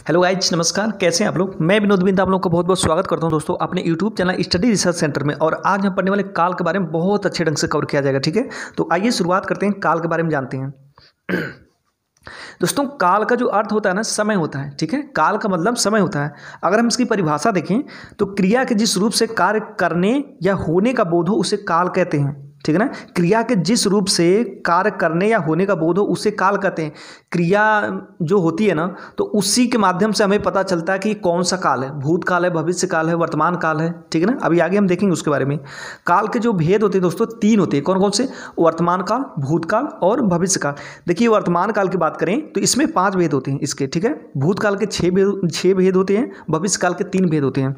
Hello guys, नमस्कार। कैसे हैं आप लोग। मैं विनोद बिंद आप लोग का बहुत बहुत स्वागत करता हूं दोस्तों अपने YouTube channel study research centre में। और आज हम पढ़ने वाले काल के बारे में बहुत अच्छे ढंग से कवर किया जाएगा। ठीक है, तो आइए शुरुआत करते हैं, काल के बारे में जानते हैं। दोस्तों, काल का जो अर्थ होता है ना, समय होता है। ठीक है, काल का मतलब समय होता है। अगर हम इसकी परिभाषा देखें तो क्रिया के जिस रूप से कार्य करने या होने का बोध हो उसे काल कहते हैं। ठीक है ना, क्रिया के जिस रूप से कार्य करने या होने का बोध हो उसे काल कहते हैं। क्रिया जो होती है ना, तो उसी के माध्यम से हमें पता चलता है कि कौन सा काल है, भूतकाल है, भविष्य काल है, वर्तमान काल है। ठीक है ना, अभी आगे हम देखेंगे उसके बारे में। काल के जो भेद होते हैं दोस्तों, तीन होते हैं। कौन कौन से? वर्तमान काल, भूतकाल और भविष्य काल। देखिए, वर्तमान काल की बात करें तो इसमें 5 भेद होते हैं इसके। ठीक है, भूतकाल के 6 भेद होते हैं, भविष्य काल के 3 भेद होते हैं।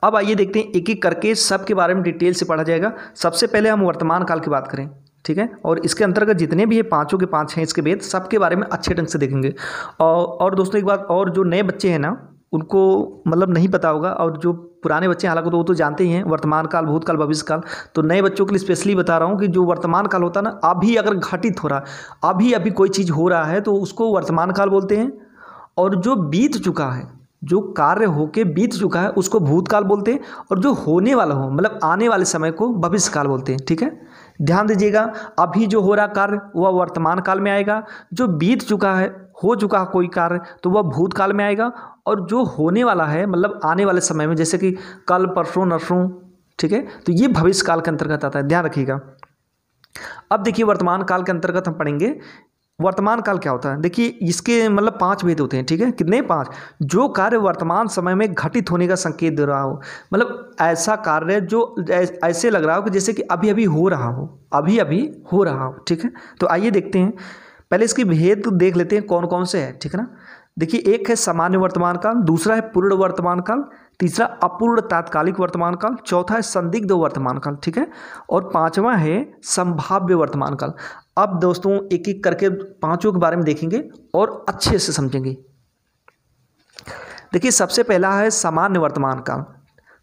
अब आइए देखते हैं एक एक करके, सब के बारे में डिटेल से पढ़ा जाएगा। सबसे पहले हम वर्तमान काल की बात करें। ठीक है, और इसके अंतर्गत जितने भी ये पांचों के 5 हैं इसके भेद, सबके बारे में अच्छे ढंग से देखेंगे। और दोस्तों एक बात और, जो नए बच्चे हैं ना उनको मतलब नहीं पता होगा, और जो पुराने बच्चे हैं हालांकि तो वो तो जानते ही हैं वर्तमान काल, भूतकाल, भविष्य काल। तो नए बच्चों के लिए स्पेशली बता रहा हूँ कि जो वर्तमान काल होता है ना, अभी अगर घटित हो रहा, अभी कोई चीज़ हो रहा है तो उसको वर्तमान काल बोलते हैं। और जो बीत चुका है, जो कार्य होके बीत चुका है उसको भूतकाल बोलते हैं। और जो होने वाला हो मतलब आने वाले समय को भविष्य काल बोलते हैं। ठीक है, ध्यान दीजिएगा, अभी जो हो रहा कार्य वह वर्तमान काल में आएगा, जो बीत चुका है, हो चुका है कोई कार्य तो वह भूतकाल में आएगा, और जो होने वाला है मतलब आने वाले समय में, जैसे कि कल, परसों, नरसों, ठीक है, तो ये भविष्य काल के अंतर्गत आता है, ध्यान रखिएगा। अब देखिए, वर्तमान काल के अंतर्गत हम पढ़ेंगे वर्तमान काल क्या होता है। देखिए, इसके मतलब 5 भेद होते हैं। ठीक है, कितने? 5। जो कार्य वर्तमान समय में घटित होने का संकेत दे रहा हो, मतलब ऐसा कार्य जो ऐसे लग रहा हो कि जैसे कि अभी अभी हो रहा हो, अभी अभी हो रहा हो। ठीक है, तो आइए देखते हैं, पहले इसके भेद देख लेते हैं कौन कौन से हैं। ठीक है ना, देखिए, एक है सामान्य वर्तमान काल, दूसरा है पूर्ण वर्तमान काल, तीसरा अपूर्ण तात्कालिक वर्तमान काल, चौथा है संदिग्ध वर्तमान काल। ठीक है, और 5वां है संभाव्य वर्तमान काल। अब दोस्तों एक एक करके पांचों के बारे में देखेंगे और अच्छे से समझेंगे। देखिए, सबसे पहला है सामान्य वर्तमान काल।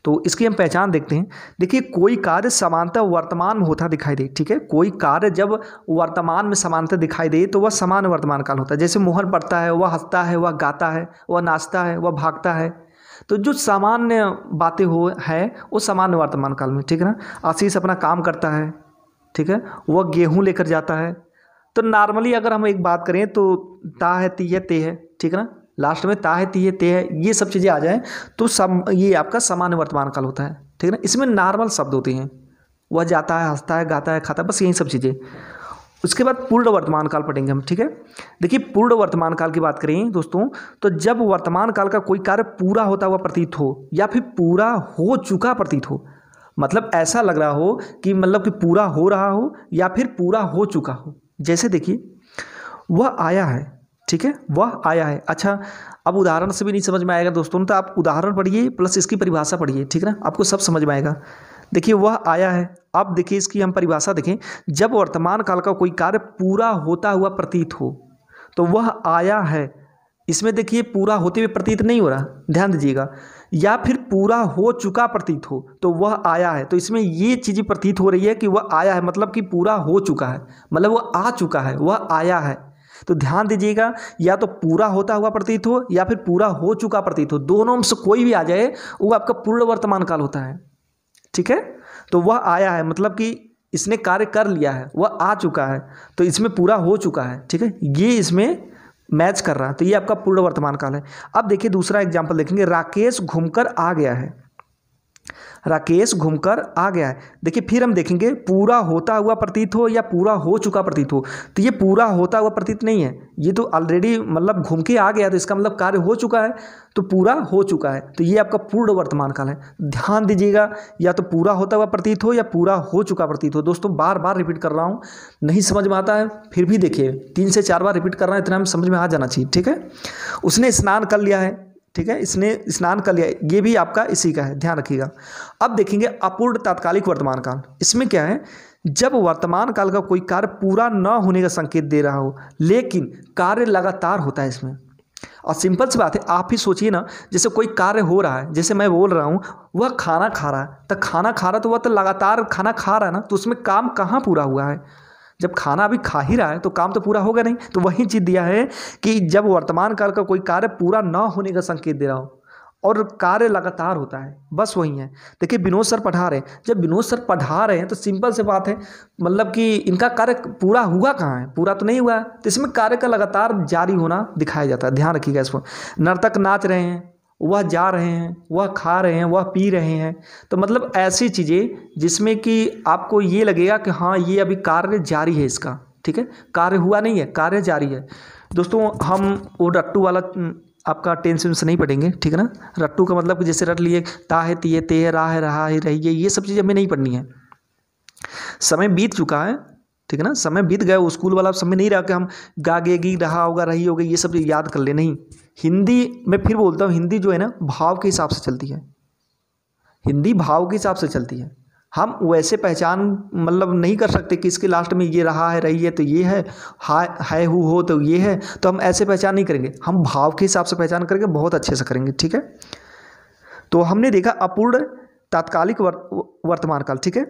तो इसकी हम पहचान देखते हैं। देखिए, कोई कार्य समानतः वर्तमान में होता दिखाई दे। ठीक है, कोई कार्य जब वर्तमान में समानतः दिखाई दे तो वह सामान्य वर्तमान काल होता है। जैसे मोहन पढ़ता है, वह हंसता है, वह गाता है, वह नाचता है, वह भागता है। तो जो सामान्य बातें हो है वो सामान्य वर्तमान काल में। ठीक है ना, आशीष अपना काम करता है, ठीक है, वह गेहूं लेकर जाता है। तो नॉर्मली अगर हम एक बात करें तो ता है, ती है, ते है। ठीक है ना, लास्ट में ता है, ती है, ते है, ये सब चीज़ें आ जाए तो ये आपका सामान्य वर्तमान काल होता है। ठीक है ना, इसमें नॉर्मल शब्द होते हैं, वह जाता है, हंसता है, गाता है, खाता है, बस यही सब चीज़ें। उसके बाद पूर्ण वर्तमान काल पढ़ेंगे हम। ठीक है, देखिए, पूर्ण वर्तमान काल की बात करें दोस्तों, तो जब वर्तमान काल का कोई कार्य पूरा होता हुआ प्रतीत हो या फिर पूरा हो चुका प्रतीत हो, मतलब ऐसा लग रहा हो कि मतलब कि पूरा हो रहा हो या फिर पूरा हो चुका हो। जैसे देखिए, वह आया है। ठीक है, वह आया है। अच्छा, अब उदाहरण से भी नहीं समझ में आएगा दोस्तों, तो आप उदाहरण पढ़िए प्लस इसकी परिभाषा पढ़िए। ठीक है ना, आपको सब समझ में आएगा। देखिए, वह आया है। अब देखिए, इसकी हम परिभाषा देखें, जब वर्तमान काल का कोई कार्य पूरा होता हुआ प्रतीत हो तो वह आया है। इसमें देखिए, पूरा होते हुए प्रतीत नहीं हो रहा, ध्यान दीजिएगा, या फिर पूरा हो चुका प्रतीत हो तो वह आया है। तो इसमें ये चीज़ प्रतीत हो रही है कि वह आया है, मतलब कि पूरा हो चुका है, मतलब वह आ चुका है, वह आया है। तो ध्यान दीजिएगा, या तो पूरा होता हुआ प्रतीत हो या फिर पूरा हो चुका प्रतीत हो, दोनों में से कोई भी आ जाए वो आपका पूर्ण वर्तमान काल होता है। ठीक है, तो वह आया है मतलब कि इसने कार्य कर लिया है, वह आ चुका है, तो इसमें पूरा हो चुका है। ठीक है, ये इसमें मैच कर रहा है, तो ये आपका पूर्ण वर्तमान काल है। अब देखिए, दूसरा एग्जाम्पल देखेंगे, राकेश घूमकर आ गया है। राकेश घूमकर आ गया है। देखिए, फिर हम देखेंगे पूरा होता हुआ प्रतीत हो या पूरा हो चुका प्रतीत हो, तो ये पूरा होता हुआ प्रतीत नहीं है, ये तो ऑलरेडी मतलब घूम के आ गया, तो इसका मतलब कार्य हो चुका है, तो पूरा हो चुका है, तो ये आपका पूर्ण वर्तमान काल है। ध्यान दीजिएगा, या तो पूरा होता हुआ प्रतीत हो या पूरा हो चुका प्रतीत हो। दोस्तों बार बार रिपीट कर रहा हूँ, नहीं समझ में आता है फिर भी देखिए, 3 से 4 बार रिपीट कर रहा है, इतना हम समझ में आ जाना चाहिए। ठीक है, उसने स्नान कर लिया है। ठीक है, इसने स्नान कर लिया, ये भी आपका इसी का है, ध्यान रखिएगा। अब देखेंगे अपूर्ण तात्कालिक वर्तमान काल। इसमें क्या है, जब वर्तमान काल का कोई कार्य पूरा न होने का संकेत दे रहा हो लेकिन कार्य लगातार होता है इसमें। और सिंपल सी बात है, आप ही सोचिए ना, जैसे कोई कार्य हो रहा है, जैसे मैं बोल रहा हूँ वह खाना खा रहा है, तो खाना खा रहा है तो वह तो लगातार खाना खा रहा है ना, तो उसमें काम कहाँ पूरा हुआ है? जब खाना अभी खा ही रहा है तो काम तो पूरा होगा नहीं। तो वही चीज़ दिया है कि जब वर्तमान काल का कोई कार्य पूरा न होने का संकेत दे रहा हो और कार्य लगातार होता है, बस वही है। देखिए विनोद सर पढ़ा रहे हैं, जब विनोद सर पढ़ा रहे हैं तो सिंपल से बात है, मतलब कि इनका कार्य पूरा हुआ कहाँ है, पूरा तो नहीं हुआ है। तो इसमें कार्य का लगातार जारी होना दिखाया जाता है, ध्यान रखिएगा इसको। नर्तक नाच रहे हैं, वह जा रहे हैं, वह खा रहे हैं, वह पी रहे हैं, तो मतलब ऐसी चीज़ें जिसमें कि आपको ये लगेगा कि हाँ ये अभी कार्य जारी है इसका, ठीक है, कार्य हुआ नहीं है, कार्य जारी है। दोस्तों हम वो रट्टू वाला आपका टेंशन से नहीं पढ़ेंगे, ठीक है ना। रट्टू का मतलब कि जैसे रट लिए ता है, ती है, ते है, रा है, रहा है, रही है, ये सब चीज़ें हमें नहीं पढ़नी है। समय बीत चुका है, ठीक है ना, समय बीत गया, वो स्कूल वाला समय नहीं रहा कि हम गा गे गी, रहा होगा, रही होगी, ये सब याद कर ले, नहीं। हिंदी मैं फिर बोलता हूँ, हिंदी जो है ना भाव के हिसाब से चलती है, हिंदी भाव के हिसाब से चलती है। हम वैसे पहचान मतलब नहीं कर सकते कि इसके लास्ट में ये रहा है, रही है तो ये है हु हो तो ये है, तो हम ऐसे पहचान नहीं करेंगे, हम भाव के हिसाब से पहचान करेंगे, बहुत अच्छे से करेंगे, ठीक है। तो हमने देखा अपूर्ण, तात्कालिक, वर्तमान काल, ठीक है।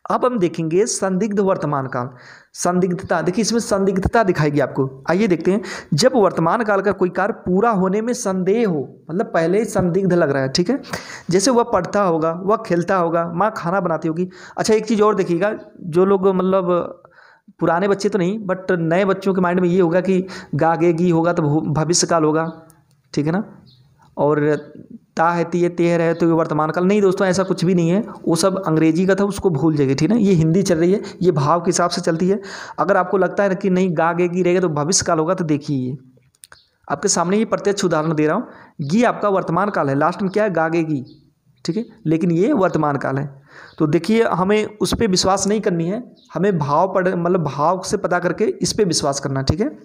अब हम देखेंगे संदिग्ध वर्तमान काल। संदिग्धता, देखिए इसमें संदिग्धता दिखाएगी आपको। आइए देखते हैं, जब वर्तमान काल का कोई कार्य पूरा होने में संदेह हो, मतलब पहले ही संदिग्ध लग रहा है, ठीक है। जैसे वह पढ़ता होगा, वह खेलता होगा, माँ खाना बनाती होगी। अच्छा एक चीज़ और देखिएगा, जो लोग मतलब पुराने बच्चे तो नहीं बट नए बच्चों के माइंड में ये होगा कि गागेगी होगा तो भविष्य काल होगा, ठीक है ना, और ता है, ती है, ते है, रहे तो ये वर्तमान काल। नहीं दोस्तों, ऐसा कुछ भी नहीं है, वो सब अंग्रेजी का था, उसको भूल जाइए, ठीक है ना। ये हिंदी चल रही है, ये भाव के हिसाब से चलती है। अगर आपको लगता है कि नहीं गागेगी रहेगा तो भविष्य काल होगा, तो देखिए ये आपके सामने ये प्रत्यक्ष उदाहरण दे रहा हूँ। ये आपका वर्तमान काल है, लास्ट में क्या है, गागेगी, ठीक है, लेकिन ये वर्तमान काल है। तो देखिए हमें उस पर विश्वास नहीं करनी है, हमें भाव पढ़ मतलब भाव से पता करके इस पर विश्वास करना, ठीक है।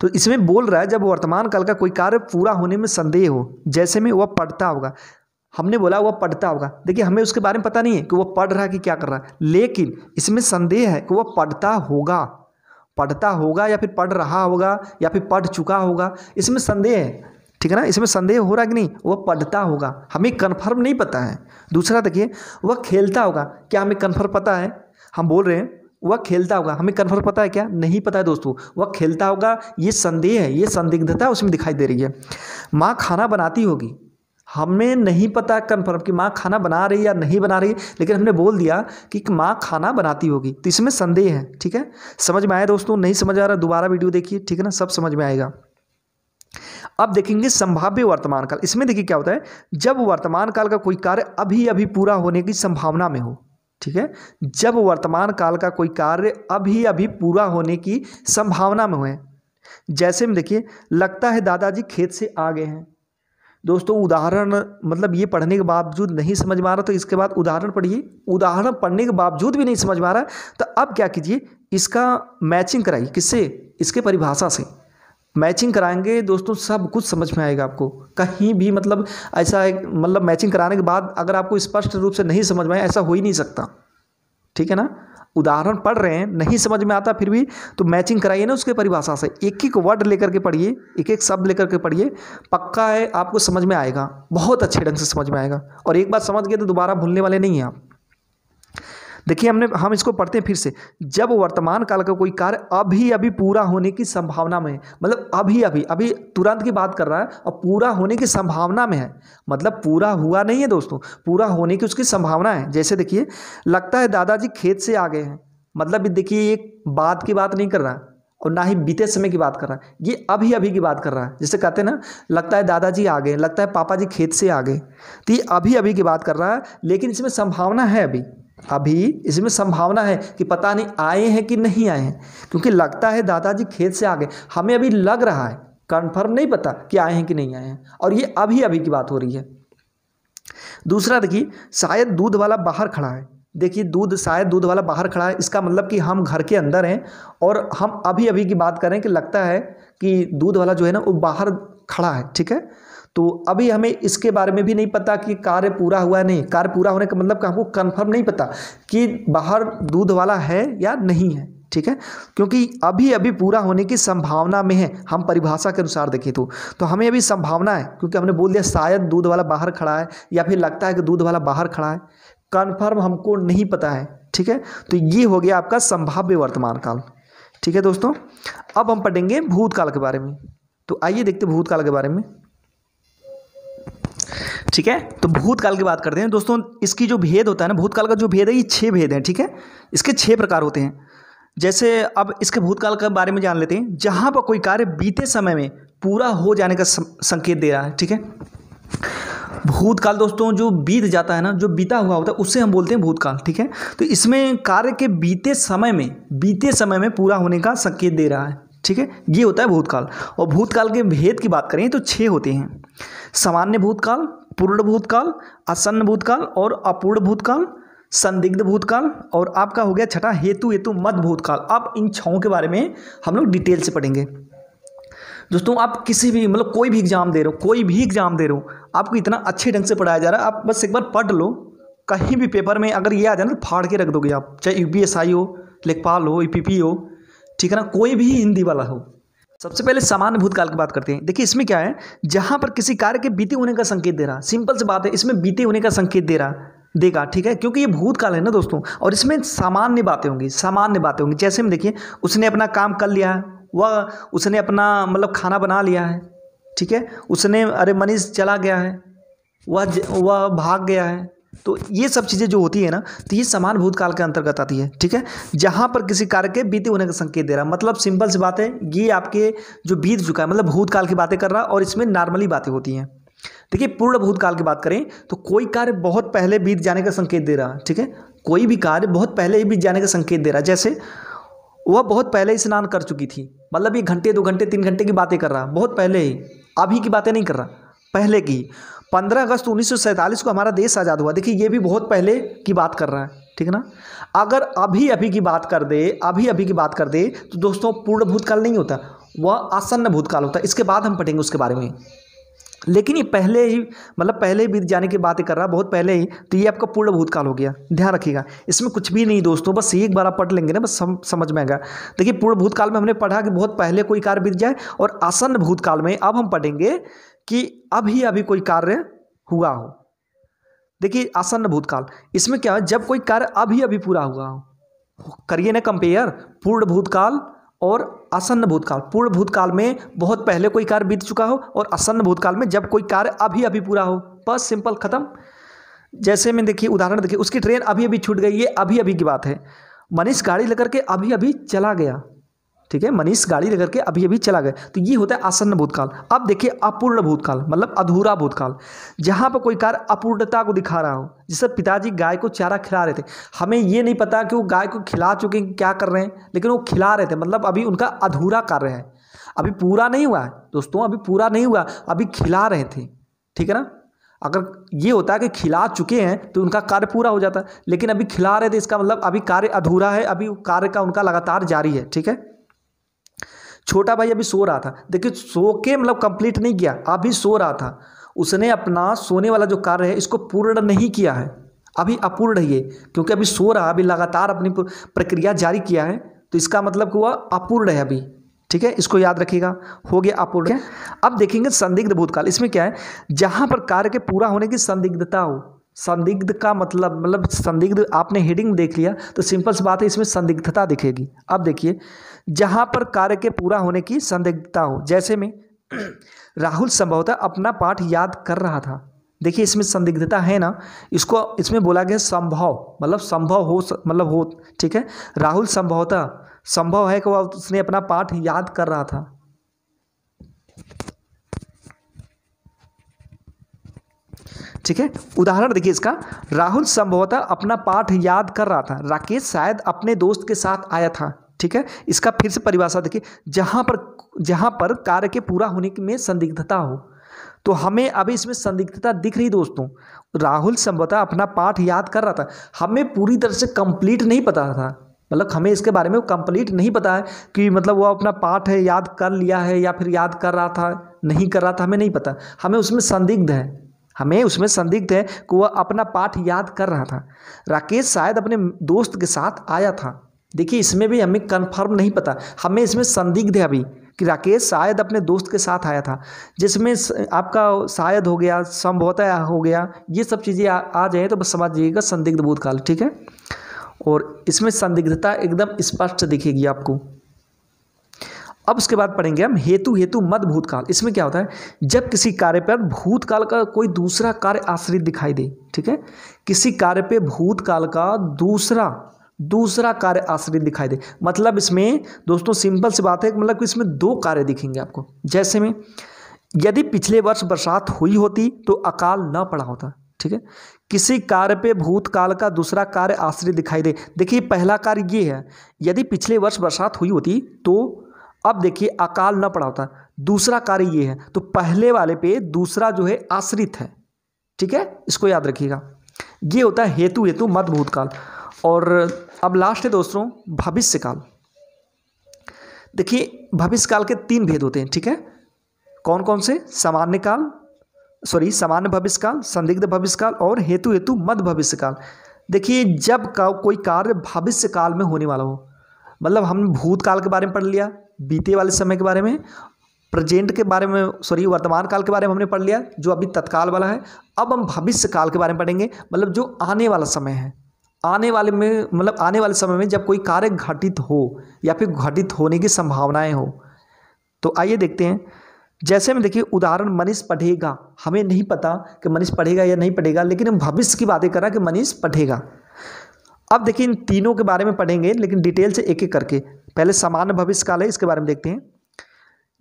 तो इसमें बोल रहा है जब वर्तमान काल का कोई कार्य पूरा होने में संदेह हो, जैसे में वह पढ़ता होगा, हमने बोला वह पढ़ता होगा, देखिए हमें उसके बारे में पता नहीं है कि वह पढ़ रहा है कि क्या कर रहा है, लेकिन इसमें संदेह है कि वह पढ़ता होगा, पढ़ता होगा या फिर पढ़ रहा होगा या फिर पढ़ चुका होगा, इसमें संदेह है, ठीक है ना। इसमें संदेह हो रहा है कि नहीं, वह पढ़ता होगा, हमें कन्फर्म नहीं पता है। दूसरा देखिए, वह खेलता होगा, क्या हमें कन्फर्म पता है, हम बोल रहे हैं वह खेलता होगा, हमें कन्फर्म पता है क्या, नहीं पता है दोस्तों, वह खेलता होगा, ये संदेह है, ये संदिग्धता उसमें दिखाई दे रही है। माँ खाना बनाती होगी, हमें नहीं पता कन्फर्म कि माँ खाना बना रही है या नहीं बना रही है, लेकिन हमने बोल दिया कि माँ खाना बनाती होगी, तो इसमें संदेह है, ठीक है। समझ में आया दोस्तों, नहीं समझ आ रहा दोबारा वीडियो देखिए, ठीक है ना, सब समझ में आएगा। अब देखेंगे संभाव्य वर्तमान काल। इसमें देखिए क्या होता है, जब वर्तमान काल का कोई कार्य अभी अभी पूरा होने की संभावना में हो, ठीक है, जब वर्तमान काल का कोई कार्य अभी अभी पूरा होने की संभावना में हुए, जैसे में देखिए लगता है दादाजी खेत से आ गए हैं। दोस्तों उदाहरण मतलब ये पढ़ने के बावजूद नहीं समझ में आ रहा तो इसके बाद उदाहरण पढ़िए, उदाहरण पढ़ने के बावजूद भी नहीं समझ में आ रहा तो अब क्या कीजिए, इसका मैचिंग कराइए, किससे, इसके परिभाषा से मैचिंग कराएंगे दोस्तों, सब कुछ समझ में आएगा आपको। कहीं भी मतलब ऐसा है, मतलब मैचिंग कराने के बाद अगर आपको स्पष्ट रूप से नहीं समझ में आए, ऐसा हो ही नहीं सकता, ठीक है ना। उदाहरण पढ़ रहे हैं, नहीं समझ में आता फिर भी तो मैचिंग कराइए ना उसके परिभाषा से, एक एक वर्ड लेकर के पढ़िए, एक एक शब्द लेकर के पढ़िए, पक्का है आपको समझ में आएगा, बहुत अच्छे ढंग से समझ में आएगा। और एक बात समझ गए तो दोबारा भूलने वाले नहीं हैं आप। देखिए हम इसको पढ़ते हैं फिर से, जब वर्तमान काल का कोई कार्य अभी अभी पूरा होने की संभावना में है, मतलब अभी अभी अभी तुरंत की बात कर रहा है और पूरा होने की संभावना में है, मतलब पूरा हुआ नहीं है दोस्तों, पूरा होने की उसकी संभावना है। जैसे देखिए लगता है दादाजी खेत से आ गए हैं, मतलब देखिए एक बाद की बात नहीं कर रहा और ना ही बीते समय की बात कर रहा है, ये अभी अभी की बात कर रहा है। जैसे कहते हैं ना, लगता है दादाजी आ गए, लगता है पापा जी खेत से आ गए, तो ये अभी अभी की बात कर रहा है, लेकिन इसमें संभावना है, अभी इसमें संभावना है कि पता नहीं आए हैं कि नहीं आए हैं, क्योंकि लगता है दादाजी खेत से आ गए, हमें अभी लग रहा है, कंफर्म नहीं पता कि आए हैं कि नहीं आए हैं, और ये अभी अभी की बात हो रही है। दूसरा देखिए, शायद दूध वाला बाहर खड़ा है, देखिए शायद दूध वाला बाहर खड़ा है, इसका मतलब कि हम घर के अंदर हैं और हम अभी अभी की बात करें कि लगता है कि दूध वाला जो है ना वो बाहर खड़ा है, ठीक है। तो अभी हमें इसके बारे में भी नहीं पता कि कार्य पूरा हुआ है, नहीं, कार्य पूरा होने का मतलब कि हमको कंफर्म नहीं पता कि बाहर दूध वाला है या नहीं है, ठीक है, क्योंकि अभी अभी पूरा होने की संभावना में है। हम परिभाषा के अनुसार देखें तो हमें अभी संभावना है, क्योंकि हमने बोल दिया शायद दूध वाला बाहर खड़ा है या फिर लगता है कि दूध वाला बाहर खड़ा है, कन्फर्म हमको नहीं पता है, ठीक है। तो ये हो गया आपका संभाव्य वर्तमान काल। ठीक है दोस्तों, अब हम पढ़ेंगे भूतकाल के बारे में। तो आइए देखते हैं भूतकाल के बारे में। ठीक है, तो भूतकाल की बात करते हैं दोस्तों। इसकी जो भेद होता है ना, भूतकाल का जो भेद है, ये 6 भेद हैं। ठीक है, इसके 6 प्रकार होते हैं। जैसे अब इसके भूतकाल के बारे में जान लेते हैं। जहाँ पर कोई कार्य बीते समय में पूरा हो जाने का संकेत दे रहा है। ठीक है, भूतकाल दोस्तों जो बीत जाता है ना, जो बीता हुआ होता है, उससे हम बोलते हैं भूतकाल। ठीक है, तो इसमें कार्य के बीते समय में पूरा होने का संकेत दे रहा है। ठीक है, ये होता है भूतकाल। और भूतकाल के भेद की बात करें तो 6 होते हैं। सामान्य भूतकाल, पूर्ण भूतकाल, आसन्न भूतकाल और अपूर्ण भूतकाल, संदिग्ध भूतकाल, और आपका हो गया छठा हेतु मत भूतकाल। अब इन 6 के बारे में हम लोग डिटेल से पढ़ेंगे। दोस्तों आप किसी भी मतलब कोई भी एग्जाम दे रहे हो, आपको इतना अच्छे ढंग से पढ़ाया जा रहा है, आप बस एक बार पढ़ लो। कहीं भी पेपर में अगर ये आ जाए ना, फाड़ के रख दोगे आप, चाहे यूपीएसआई हो, लेखपाल हो, ईपीपी हो, ठीक है ना, कोई भी हिंदी वाला हो। सबसे पहले सामान्य भूतकाल की बात करते हैं। देखिए इसमें क्या है, जहां पर किसी कार्य के बीते होने का संकेत दे रहा, सिंपल सी बात है, इसमें बीते होने का संकेत देगा। ठीक है, क्योंकि ये भूतकाल है ना दोस्तों, और इसमें सामान्य बातें होंगी। जैसे में देखिए, उसने अपना काम कर लिया है, वह उसने अपना मतलब खाना बना लिया है। ठीक है, उसने अरे मनीष चला गया है, वह भाग गया है। तो ये सब चीज़ें जो होती है ना, तो ये समान भूतकाल के अंतर्गत आती है। ठीक है, जहाँ पर किसी कार्य के बीते होने का संकेत दे रहा, मतलब सिंपल सी बात है, ये आपके जो बीत चुका है, मतलब भूतकाल की बातें कर रहा, और इसमें नॉर्मली बातें होती हैं। देखिए पूर्ण भूतकाल की बात करें तो कोई कार्य बहुत पहले बीत जाने का संकेत दे रहा। ठीक है, कोई भी कार्य बहुत पहले ही बीत जाने का संकेत दे रहा, जैसे वह बहुत पहले ही स्नान कर चुकी थी, मतलब ये घंटे 2 घंटे 3 घंटे की बातें कर रहा, बहुत पहले ही, अभी की बातें नहीं कर रहा, पहले की। 15 अगस्त 1947 को हमारा देश आज़ाद हुआ, देखिए ये भी बहुत पहले की बात कर रहा है। ठीक है ना, अगर अभी की बात कर दे तो दोस्तों पूर्ण भूतकाल नहीं होता, वह आसन्न भूतकाल होता है। इसके बाद हम पढ़ेंगे उसके बारे में, लेकिन ये पहले ही मतलब पहले बीत जाने की बातें कर रहा, बहुत पहले ही, तो ये आपका पूर्ण भूतकाल हो गया। ध्यान रखिएगा, इसमें कुछ भी नहीं दोस्तों, बस एक बार आप पढ़ लेंगे ना, बस समझ में आएगा। देखिए पूर्ण भूतकाल में हमने पढ़ा कि बहुत पहले कोई कार्य बीत जाए, और आसन्न भूतकाल में अब हम पढ़ेंगे कि अभी कोई कार्य हुआ हो। देखिए आसन्न भूतकाल, इसमें क्या है, जब कोई कार्य अभी पूरा हुआ हो। करिए ना कंपेयर पूर्ण भूतकाल और आसन्न भूतकाल। पूर्ण भूतकाल में बहुत पहले कोई कार्य बीत चुका हो, और आसन्न भूतकाल में जब कोई कार्य अभी पूरा हो, बस सिंपल खत्म। जैसे में देखिए उदाहरण देखिए, उसकी ट्रेन अभी छूट गई, ये अभी की बात है। मनीष गाड़ी लेकर के अभी चला गया। ठीक है, मनीष गाड़ी लेकर के अभी चला गया, तो ये होता है आसन्न भूतकाल। अब देखिए अपूर्ण भूतकाल, मतलब अधूरा भूतकाल, जहाँ पर कोई कार्य अपूर्णता को दिखा रहा हो। जैसे पिताजी गाय को चारा खिला रहे थे, हमें ये नहीं पता कि वो गाय को खिला चुके हैं, क्या कर रहे हैं, लेकिन वो खिला रहे थे, मतलब अभी उनका अधूरा कार्य है, अभी पूरा नहीं हुआ है दोस्तों, अभी पूरा नहीं हुआ, अभी खिला रहे थे। ठीक है ना, अगर ये होता है कि खिला चुके हैं तो उनका कार्य पूरा हो जाता है, लेकिन अभी खिला रहे थे, इसका मतलब अभी कार्य अधूरा है, अभी कार्य का उनका लगातार जारी है। ठीक है, छोटा भाई अभी सो रहा था, देखिए सो के मतलब कंप्लीट नहीं किया, अभी सो रहा था, उसने अपना सोने वाला जो कार्य है इसको पूर्ण नहीं किया है, अभी अपूर्ण है ये, क्योंकि अभी सो रहा, अभी लगातार अपनी प्रक्रिया जारी किया है, तो इसका मतलब कि वह अपूर्ण है अभी। ठीक है, इसको याद रखिएगा, हो गया अपूर्ण। अब देखेंगे संदिग्ध भूतकाल, इसमें क्या है, जहां पर कार्य के पूरा होने की संदिग्धता हो। संदिग्ध का मतलब संदिग्ध आपने हेडिंग देख लिया तो सिंपल सी बात है, इसमें संदिग्धता दिखेगी। अब देखिए, जहां पर कार्य के पूरा होने की संदिग्धता हो, जैसे में राहुल संभवतः अपना पाठ याद कर रहा था। देखिए इसमें संदिग्धता है ना, इसको इसमें बोला गया संभव, मतलब संभव हो, मतलब हो। ठीक है, राहुल संभवतः, संभव है कि वह उसने अपना पाठ याद कर रहा था। ठीक है, उदाहरण देखिए इसका, राहुल संभवतः अपना पाठ याद कर रहा था, राकेश शायद अपने दोस्त के साथ आया था। ठीक है, इसका फिर से परिभाषा देखिए, जहां पर कार्य के पूरा होने में संदिग्धता हो, तो हमें अभी इसमें संदिग्धता दिख रही दोस्तों। राहुल संभवतः अपना पाठ याद कर रहा था, हमें पूरी तरह से कंप्लीट नहीं पता था, मतलब हमें इसके बारे में कंप्लीट नहीं पता है कि मतलब वो अपना पाठ है याद कर लिया है या फिर याद कर रहा था, नहीं कर रहा था, हमें नहीं पता, हमें उसमें संदिग्ध है कि वह अपना पाठ याद कर रहा था। राकेश शायद अपने दोस्त के साथ आया था, देखिए इसमें भी हमें कंफर्म नहीं पता, हमें इसमें संदिग्ध है अभी कि राकेश शायद अपने दोस्त के साथ आया था, जिसमें आपका शायद हो गया, संभवतः हो गया, ये सब चीज़ें आ जाए तो बस समझ जाइएगा संदिग्ध भूतकाल। ठीक है, और इसमें संदिग्धता एकदम स्पष्ट दिखेगी आपको। अब उसके बाद पढ़ेंगे हम हेतु हेतु मद भूतकाल। इसमें क्या होता है, जब किसी कार्य पर भूतकाल का कोई दूसरा कार्य आश्रित दिखाई दे, ठीक है, किसी कार्य पे भूतकाल का दूसरा कार्य आश्रित दिखाई दे, मतलब इसमें दोस्तों सिंपल सी बात है, मतलब कि इसमें दो कार्य दिखेंगे आपको। जैसे में यदि पिछले वर्ष बरसात हुई होती तो अकाल न पड़ा होता, ठीक है। किसी कार्य पे भूतकाल का दूसरा कार्य आश्रित दिखाई दे। देखिए पहला कार्य ये है, यदि पिछले वर्ष बरसात हुई होती तो अब देखिए अकाल न पड़ा होता। दूसरा कार्य ये है, तो पहले वाले पे दूसरा जो है आश्रित है, ठीक है, इसको याद रखिएगा। ये होता है हेतु हेतु मद भूतकाल। और अब लास्ट है दोस्तों भविष्यकाल। देखिए भविष्यकाल के 3 भेद होते हैं, ठीक है। कौन कौन से? सामान्य भविष्यकाल, संदिग्ध भविष्यकाल और हेतु हेतु मद भविष्यकाल। देखिए जब कोई कार्य भविष्यकाल में होने वाला हो, मतलब हम भूतकाल के बारे में पढ़ लिया, बीते वाले समय के बारे में, प्रेजेंट के बारे में, वर्तमान काल के बारे में हमने पढ़ लिया जो अभी तत्काल वाला है। अब हम भविष्य काल के बारे में पढ़ेंगे, मतलब जो आने वाला समय है। आने वाले समय में जब कोई कार्य घटित हो या फिर घटित होने की संभावनाएं हो। तो आइए देखते हैं। जैसे में देखिए उदाहरण, मनीष पढ़ेगा। हमें नहीं पता कि मनीष पढ़ेगा या नहीं पढ़ेगा, लेकिन हम भविष्य की बातें कर रहे हैं कि मनीष पढ़ेगा। अब देखिए इन तीनों के बारे में पढ़ेंगे, लेकिन डिटेल से एक एक करके। पहले सामान्य भविष्यकाल है, इसके बारे में देखते हैं।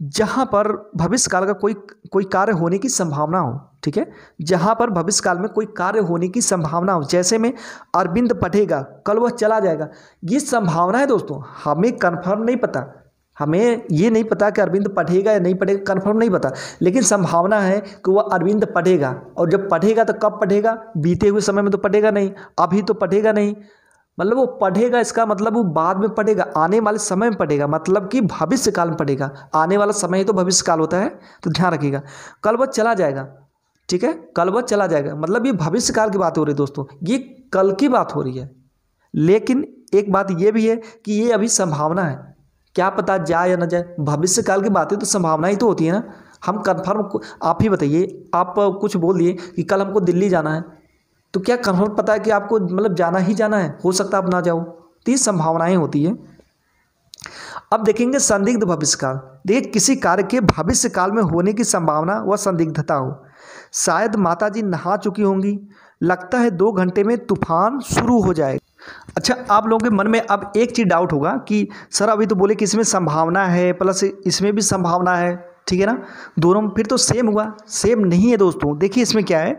जहाँ पर भविष्यकाल का कोई कार्य होने की संभावना हो, ठीक है, जहाँ पर भविष्यकाल में कोई कार्य होने की संभावना हो। जैसे में अरविंद पढ़ेगा, कल वह चला जाएगा। ये संभावना है दोस्तों, हमें कन्फर्म नहीं पता, हमें ये नहीं पता कि अरविंद पढ़ेगा या नहीं पढ़ेगा, कन्फर्म नहीं पता, लेकिन संभावना है कि वह अरविंद पढ़ेगा। और जब पढ़ेगा तो कब पढ़ेगा? बीते हुए समय में तो पढ़ेगा नहीं, अभी तो पढ़ेगा नहीं, मतलब वो पढ़ेगा, इसका मतलब वो बाद में पढ़ेगा, आने वाले समय में पढ़ेगा, मतलब कि भविष्य काल में पढ़ेगा। आने वाला समय ही तो भविष्य काल होता है, तो ध्यान रखिएगा। कल वह चला जाएगा, ठीक है, कल वह चला जाएगा, मतलब ये भविष्य काल की बात हो रही है दोस्तों, ये कल की बात हो रही है। लेकिन एक बात ये भी है कि ये अभी संभावना है, क्या पता जाए या न जाए। भविष्य काल की बातें तो संभावना ही तो होती है ना, हम कन्फर्म। आप ही बताइए, आप कुछ बोल दिए कि कल हमको दिल्ली जाना है, तो क्या कन्फर्म पता है कि आपको मतलब जाना ही जाना है? हो सकता है आप ना जाओ, तो ये संभावनाएं होती है। अब देखेंगे संदिग्ध भविष्यकाल। देखिए किसी कार्य के भविष्य काल में होने की संभावना व संदिग्धता हो। शायद माताजी नहा चुकी होंगी, लगता है 2 घंटे में तूफान शुरू हो जाएगा। अच्छा, आप लोगों के मन में अब एक चीज़ डाउट होगा कि सर अभी तो बोले कि इसमें संभावना है प्लस इसमें भी संभावना है, ठीक है ना, दोनों में फिर तो सेम हुआ। सेम नहीं है दोस्तों। देखिए इसमें क्या है,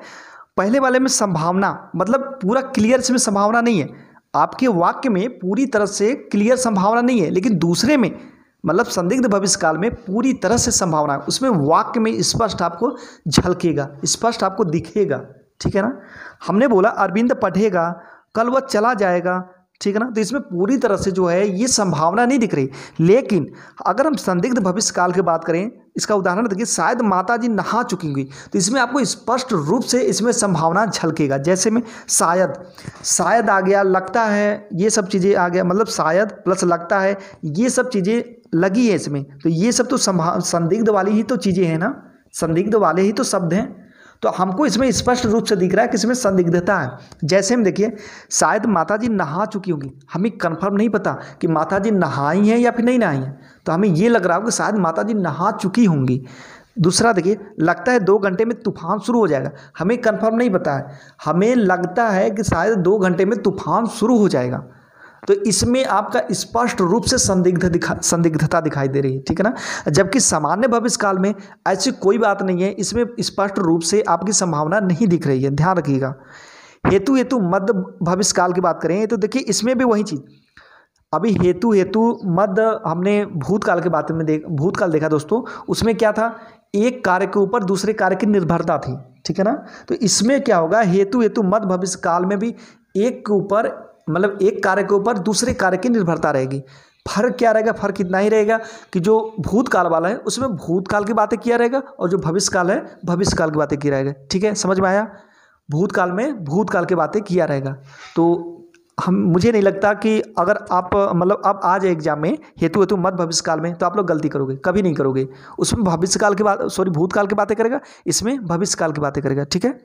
पहले वाले में संभावना मतलब पूरा क्लियर इसमें संभावना नहीं है, आपके वाक्य में पूरी तरह से क्लियर संभावना नहीं है, लेकिन दूसरे में मतलब संदिग्ध भविष्यकाल में पूरी तरह से संभावना है। उसमें वाक्य में स्पष्ट आपको झलकेगा, स्पष्ट आपको दिखेगा, ठीक है ना। हमने बोला अरविंद पढ़ेगा, कल वह चला जाएगा, ठीक है ना, तो इसमें पूरी तरह से जो है ये संभावना नहीं दिख रही। लेकिन अगर हम संदिग्ध भविष्यकाल की बात करें, इसका उदाहरण देखिए, शायद माताजी नहा चुकी होंगी, तो इसमें आपको स्पष्ट रूप से इसमें संभावना झलकेगा। जैसे में शायद आ गया, लगता है, ये सब चीज़ें आ गया, मतलब शायद प्लस लगता है, ये सब चीज़ें लगी है इसमें, तो ये सब तो संदिग्ध वाली ही तो चीज़ें हैं ना, संदिग्ध वाले ही तो शब्द हैं, तो हमको इसमें स्पष्ट रूप से दिख रहा है कि इसमें संदिग्धता है। जैसे हम देखिए, शायद माताजी नहा चुकी होंगी, हमें कंफर्म नहीं पता कि माताजी नहाई हैं या फिर नहीं नहाई हैं, तो हमें ये लग रहा हो कि शायद माताजी नहा चुकी होंगी। दूसरा देखिए, लगता है 2 घंटे में तूफान शुरू हो जाएगा, हमें कंफर्म नहीं पता है, हमें लगता है कि शायद 2 घंटे में तूफान शुरू हो जाएगा, तो इसमें आपका स्पष्ट रूप से संदिग्धता दिखाई दे रही है, ठीक है ना। जबकि सामान्य भविष्यकाल में ऐसी कोई बात नहीं है, इसमें स्पष्ट रूप से आपकी संभावना नहीं दिख रही है, ध्यान रखिएगा। हेतु मद भविष्यकाल की बात करें तो देखिए इसमें भी वही चीज़, अभी हेतु मद हमने भूतकाल के बात में भूतकाल देखा दोस्तों, उसमें क्या था, एक कार्य के ऊपर दूसरे कार्य की निर्भरता थी, ठीक है ना। तो इसमें क्या होगा, हेतु मद भविष्यकाल में भी एक के ऊपर मतलब एक कार्य के ऊपर दूसरे कार्य की निर्भरता रहेगी। फर्क क्या रहेगा, फर्क इतना ही रहेगा कि जो भूतकाल वाला है उसमें भूतकाल की बातें किया रहेगा और जो भविष्यकाल है भविष्यकाल की बातें किया रहेगा, ठीक है, समझ में आया। भूतकाल में भूतकाल की बातें किया रहेगा। तो मुझे नहीं लगता कि अगर आप मतलब अब आ जाए एग्जाम में हेतु मत भविष्यकाल में, तो आप लोग गलती करोगे, कभी नहीं करोगे। उसमें भविष्यकाल की बात भूतकाल की बातें करेगा, इसमें भविष्यकाल की बातें करेगा, ठीक है।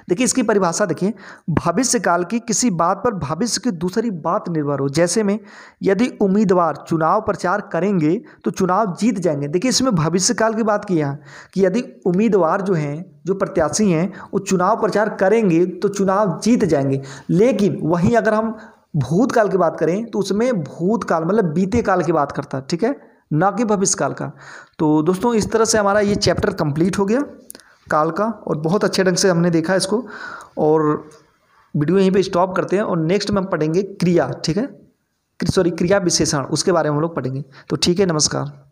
देखिए इसकी परिभाषा देखिए, भविष्य काल की किसी बात पर भविष्य की दूसरी बात निर्भर हो। जैसे में यदि उम्मीदवार चुनाव प्रचार करेंगे तो चुनाव जीत जाएंगे। देखिए इसमें भविष्य काल की बात की है कि यदि उम्मीदवार जो हैं, जो प्रत्याशी हैं, वो चुनाव प्रचार करेंगे तो चुनाव जीत जाएंगे। लेकिन वहीं अगर हम भूतकाल की बात करें तो उसमें भूतकाल मतलब बीते काल की बात करता है, ठीक है, ना कि भविष्य काल का। तो दोस्तों इस तरह से हमारा ये चैप्टर कंप्लीट हो गया काल का, और बहुत अच्छे ढंग से हमने देखा इसको। और वीडियो यहीं पे स्टॉप करते हैं और नेक्स्ट में हम पढ़ेंगे क्रिया, ठीक है, सॉरी क्रिया विशेषण, उसके बारे में हम लोग पढ़ेंगे। तो ठीक है, नमस्कार।